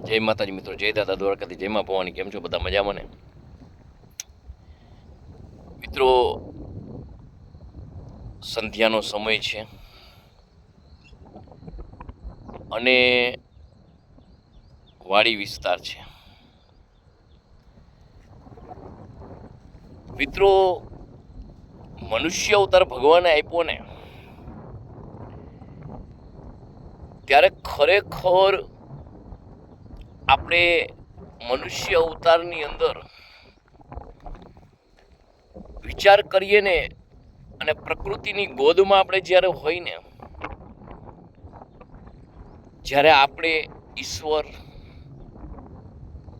જય માતાજી મિત્રો, જય દાદા દ્વારકાથી, જય માં ભવાની. કેમ છો બધા? મજામાં ને? મિત્રો, સંધ્યાનો સમય છે અને વાડી વિસ્તાર છે. મિત્રો, મનુષ્ય અવતાર ભગવાને આપ્યો ને ત્યારે ખરેખર આપણે મનુષ્ય અવતારની અંદર વિચાર કરીએ ને, અને પ્રકૃતિની ગોદમાં આપણે જ્યારે હોય ને, જ્યારે આપણે ઈશ્વર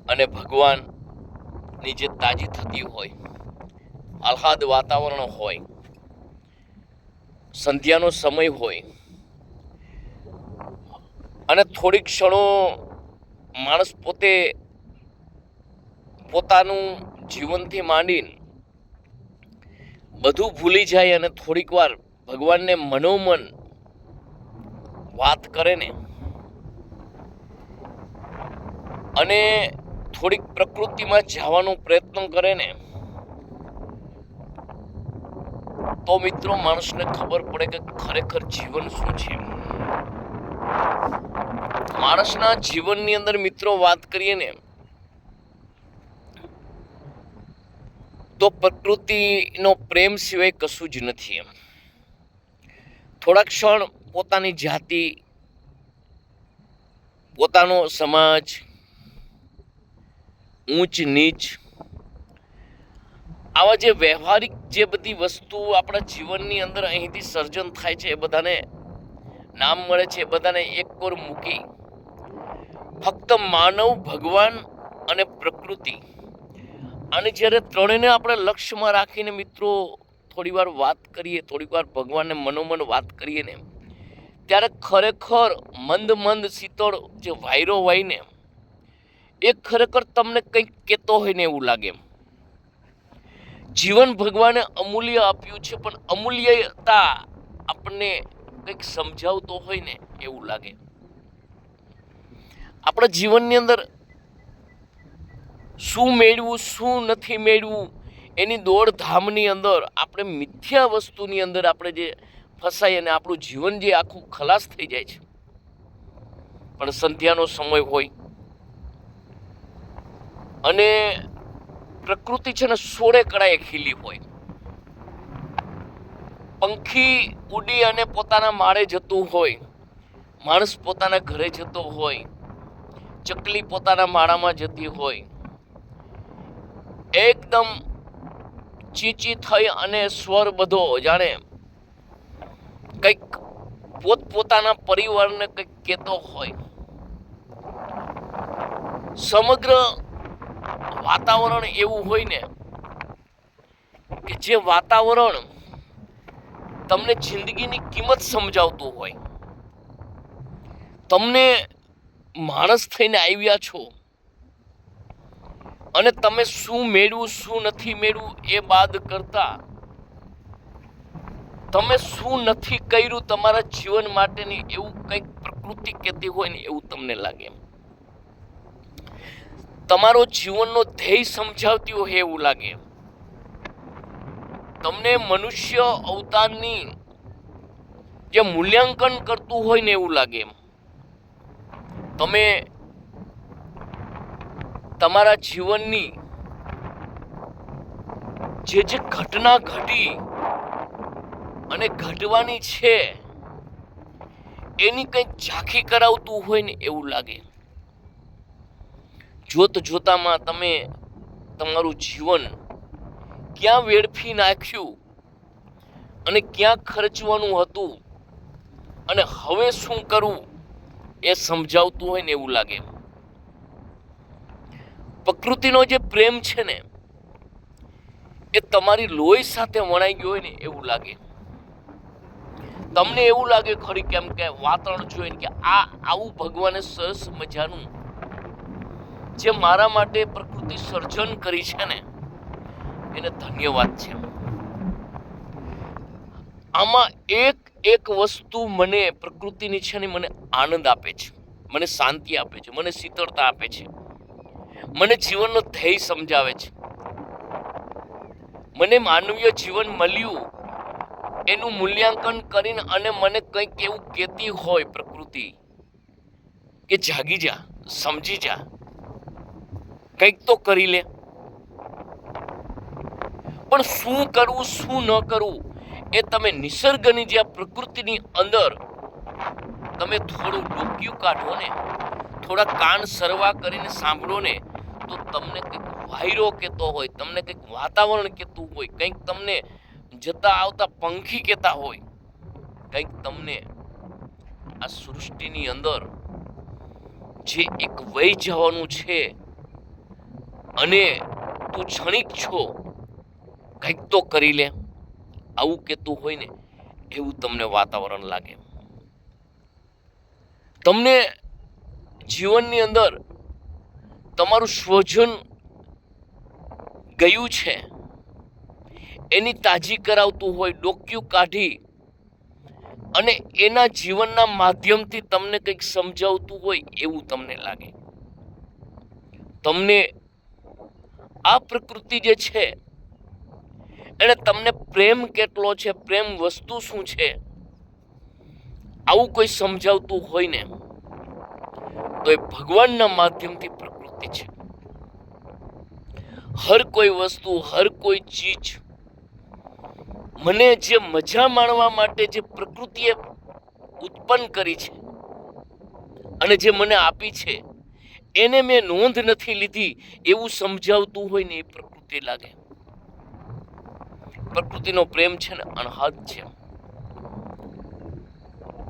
અને ભગવાનની જે તાજી થતી હોય, આહલાદ વાતાવરણ હોય, સંધ્યાનો સમય હોય, અને થોડીક ક્ષણો માણસ પોતે પોતાનું જીવનથી માંડીને બધું ભૂલી જાય અને થોડીક વાર ભગવાનને મનોમન વાત કરે ને, અને થોડીક પ્રકૃતિમાં જવાનો પ્રયત્ન કરે ને, તો મિત્રો માણસને ખબર પડે કે ખરેખર જીવન શું છે. માણસના જીવનની અંદર મિત્રો વાત કરીએ ને, તો પ્રકૃતિનો પ્રેમ સિવાય કશું જ નથી. એમ થોડા ક્ષણ પોતાની જાતિ, પોતાનો સમાજ, ઊંચ નીચ, આવા જે વ્યવહારિક જે બધી વસ્તુઓ આપણા જીવનની અંદર અહીંથી સર્જન થાય છે, એ બધાને નામ મળે છે, એ બધાને એક કોર મૂકી ફક્ત માનવ, ભગવાન અને પ્રકૃતિ, અને જ્યારે ત્રણેયને આપણે લક્ષ્યમાં રાખીને મિત્રો થોડી વાર વાત કરીએ, થોડીક વાર ભગવાનને મનોમન વાત કરીએ ને, ત્યારે ખરેખર મંદ મંદ શીતળ જે વાયરો હોય ને, એ ખરેખર તમને કંઈક કહેતો હોય ને એવું લાગે. જીવન ભગવાને અમૂલ્ય આપ્યું છે, પણ અમૂલ્યતા આપણને કંઈક સમજાવતો હોય ને એવું લાગે. આપણા જીવનની અંદર શું મેળવું, શું નથી મેળવું, એની દોડધામની અંદર આપણે મિથ્યા વસ્તુની અંદર આપણે જે ફસાઈ અને આપણું જીવન જે આખું ખલાસ થઈ જાય છે. પણ સંધ્યાનો સમય હોય અને પ્રકૃતિ છે ને સોળે કળાએ ખીલી હોય, પંખી ઉડી અને પોતાના માળે જતું હોય, માણસ પોતાના ઘરે જતો હોય, ચકલી પોતાના માળામાં જતી હોય, એકદમ ચીચી થઈ અને સ્વર બધો જાણે કંઈક પોતપોતાના પરિવારને કંઈક કહેતો હોય. સમગ્ર વાતાવરણ એવું હોય ને કે જે વાતાવરણ તમને જિંદગીની કિંમત સમજાવતું હોય. તમને માણસ થઈને આવ્યા છો અને તમે શું મેળવું, શું નથી મેળવું એ બાદ કરતા તમે શું નથી કર્યું તમારા જીવન માટેની, એવું કંઈક પ્રકૃતિ કહેતી હોય ને એવું તમને લાગે. તમારો જીવનનો ધ્યેય સમજાવતી હોય એવું લાગે. તમને મનુષ્ય અવતારની જે મૂલ્યાંકન કરતું હોય ને એવું લાગે. તમે તમારા જીવનની જે જે ઘટના ઘટી અને ઘટવાની છે એની કંઈક ઝાંખી કરાવતું હોય ને એવું લાગે. જોત જોતામાં તમે તમારું જીવન ક્યાં વેડફી નાખ્યું અને ક્યાં ખર્ચવાનું હતું અને હવે શું કરવું એ સમજાવતું હોય ને એવું લાગે. પ્રકૃતિનો જે પ્રેમ છે ને એ તમારી લોહી સાથે વણાઈ ગયો હોય ને એવું લાગે. તમને એવું લાગે ખરી કેમ કે વાતાવરણ જોઈને કે આવું ભગવાને સરસ મજાનું જે મારા માટે પ્રકૃતિ સર્જન કરી છે ને એને ધન્યવાદ છે. આમાં એક એક વસ્તુ મને પ્રકૃતિની છે ને મને આનંદ આપે છે. મને શાંતિ આપે છે, મને શીતળતા આપે છે, મને જીવનનો ધ્યેય સમજાવે છે. મને માનવીય જીવન મળ્યું એનું મૂલ્યાંકન કરીને અને મને કંઈક એવું કહેતી હોય પ્રકૃતિ કે જાગી જા, સમજી જા, કંઈક તો કરી લે. પણ શું કરવું શું ન કરવું એ તમે નિસર્ગની જે પ્રકૃતિની અંદર તમે થોડું ડોક્યું કાઢો ને, થોડા કાન સરવા કરીને સાંભળો ને, તો તમને કંઈક વાયરો કહેતો હોય, તમને કંઈક વાતાવરણ કહેતું હોય, કંઈક તમને જતા આવતા પંખી કહેતા હોય, કંઈક તમને આ સૃષ્ટિની અંદર જે એક વહી જવાનું છે અને તું ક્ષણિક છો, કંઈક તો કરી લે, આવું કહેતું હોય ને એવું તમને વાતાવરણ લાગે. તમને જીવનની અંદર તમારું સ્વજન ગયું છે એની તાજી કરાવતું હોય, ડોક્યું કાઢી અને એના જીવનના માધ્યમથી તમને કંઈક સમજાવતું હોય એવું તમને લાગે. તમને આ પ્રકૃતિ જે છે એને તમને પ્રેમ કેટલો છે, પ્રેમ વસ્તુ શું છે, આવું કોઈ સમજાવતું હોય ને તો એ ભગવાનના માધ્યમથી પ્રકૃતિ છે. હર કોઈ વસ્તુ, હર કોઈ ચીજ મને જે મજા માણવા માટે જે પ્રકૃતિએ ઉત્પન્ન કરી છે અને જે મને આપી છે એને મેં નોંધ નથી લીધી એવું સમજાવતું હોય ને એ પ્રકૃતિ લાગે. પ્રકૃતિનો પ્રેમ છે ને અનહદ છે.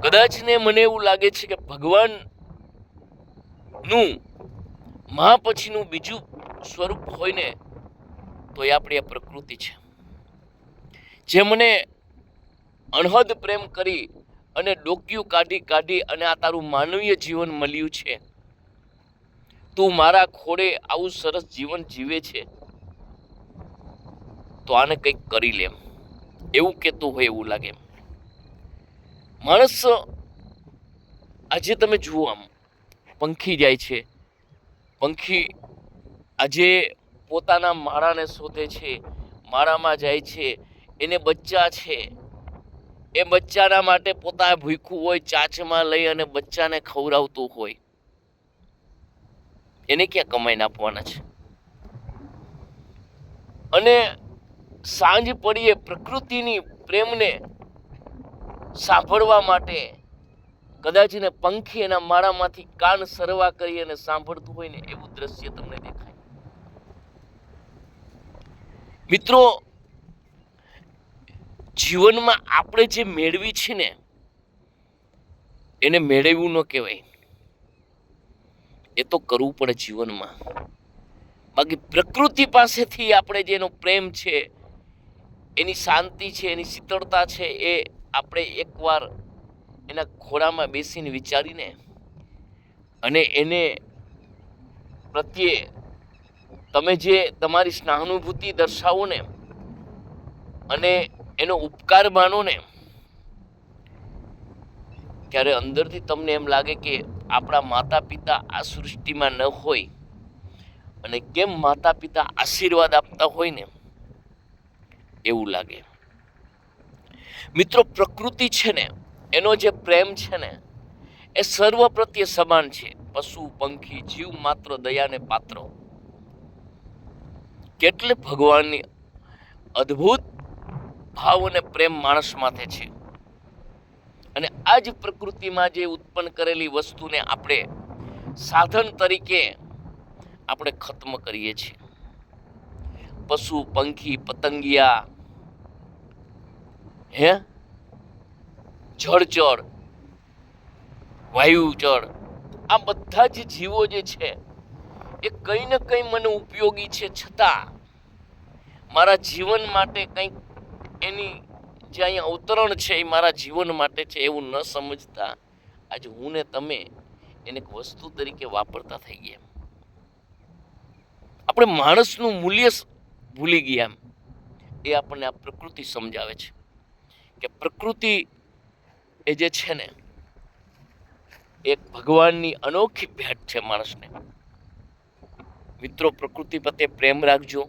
કદાચ ને મને એવું લાગે છે કે ભગવાન નું મા પછીનું બીજું સ્વરૂપ હોય ને તો એ આપણી આ પ્રકૃતિ છે, જે મને અનહદ પ્રેમ કરી અને ડોક્યું કાઢી અને આ તારું માનવીય જીવન મળ્યું છે, તું મારા ખોડે આવું સરસ જીવન જીવે છે, તો આને કંઈક કરી લે, એવું કહેતું હોય એવું લાગે. માણસ આજે તમે જુઓ, આમ પંખી જાય છે, પંખી આજે પોતાના માળાને શોધે છે, માળામાં જાય છે, એને બચ્ચા છે, એ બચ્ચાના માટે પોતા ભૂખ્યું હોય ચાંચમાં લઈ અને બચ્ચાને ખવડાવતું હોય. એને ક્યાં કમાઈને આપવાના છે? અને સાંજ પડીએ પ્રકૃતિની પ્રેમને સાંભળવા માટે કદાચ ને પંખી એના માળામાંથી કાન સરવા કરી અને સાંભળતું હોય ને એવું દ્રશ્ય તમને દેખાય. મિત્રો, જીવનમાં આપણે જે મેળવી છે ને એને મેળવ્યું ન કહેવાય, એ તો કરવું પડે જીવનમાં. બાકી પ્રકૃતિ પાસેથી આપણે જેનો પ્રેમ છે, એની શાંતિ છે, એની શીતળતા છે, એ આપણે એકવાર એના ખોળામાં બેસીને વિચારીને અને એને પ્રત્યે તમે જે તમારી સહાનુભૂતિ દર્શાવો ને અને એનો ઉપકાર માનો ને, ત્યારે અંદરથી તમને એમ લાગે કે આપણા માતા પિતા આ સૃષ્ટિમાં ન હોય અને કેમ માતા પિતા આશીર્વાદ આપતા હોય ને એવું લાગે. મિત્રો, પ્રકૃતિ છે ને એનો જે પ્રેમ છે ને એ સર્વ પ્રત્યે સમાન છે. પશુ પંખી જીવ માત્ર દયાને પાત્ર. કેટલે ભગવાનની અદ્ભુત ભાવ અને પ્રેમ માણસ માથે છે. અને આ જ પ્રકૃતિમાં જે ઉત્પન્ન કરેલી વસ્તુને આપણે સાધન તરીકે આપણે ખત્મ કરીએ છીએ. પશુ પંખી પતંગિયા, જળચર, વાયુચર, આ બધા જ જીવો જે છે એ કંઈ ને કંઈ મને ઉપયોગી છે, છતાં મારા જીવન માટે કંઈક એની જે અહીંયા અવતરણ છે એ મારા જીવન માટે છે એવું ન સમજતા આજે હું ને તમે એને એક વસ્તુ તરીકે વાપરતા થઈ ગયા. આપણે માણસનું મૂલ્ય ભૂલી ગયા. એ આપણને આ પ્રકૃતિ સમજાવે છે કે પ્રકૃતિ એ જે છે ને એક ભગવાનની અનોખી ભેટ છે માણસને. મિત્રો, પ્રકૃતિ પ્રત્યે પ્રેમ રાખજો.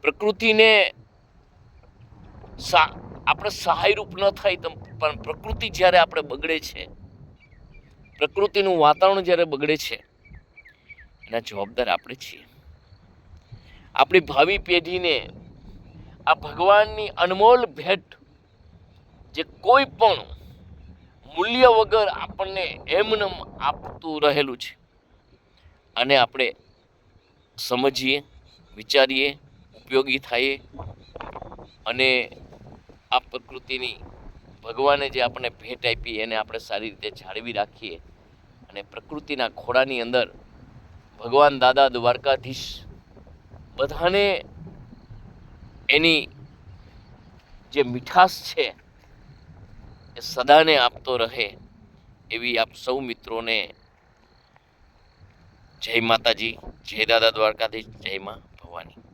પ્રકૃતિને આપણે સહાયરૂપ ન થાય તો પણ પ્રકૃતિ જ્યારે આપણે બગડે છે, પ્રકૃતિનું વાતાવરણ જ્યારે બગડે છે, એના જવાબદાર આપણે છીએ. આપણી ભાવિ પેઢીને આ ભગવાનની અનમોલ ભેટ, જે કોઈ પણ મૂલ્ય વગર આપણને એમનેમ આપતું રહેલું છે, અને આપણે સમજીએ, વિચારીએ, ઉપયોગી થઈએ અને આ પ્રકૃતિની ભગવાને જે આપણને ભેટ આપી એને આપણે સારી રીતે જાળવી રાખીએ અને પ્રકૃતિના ખોળાની અંદર ભગવાન દાદા દ્વારકાધીશ બધાને એની જે મીઠાશ છે એ સદાને આપતો રહે એવી આપ સૌ મિત્રોને જય માતાજી, જય દાદા દ્વારકાધીશ, જય માં ભવાની.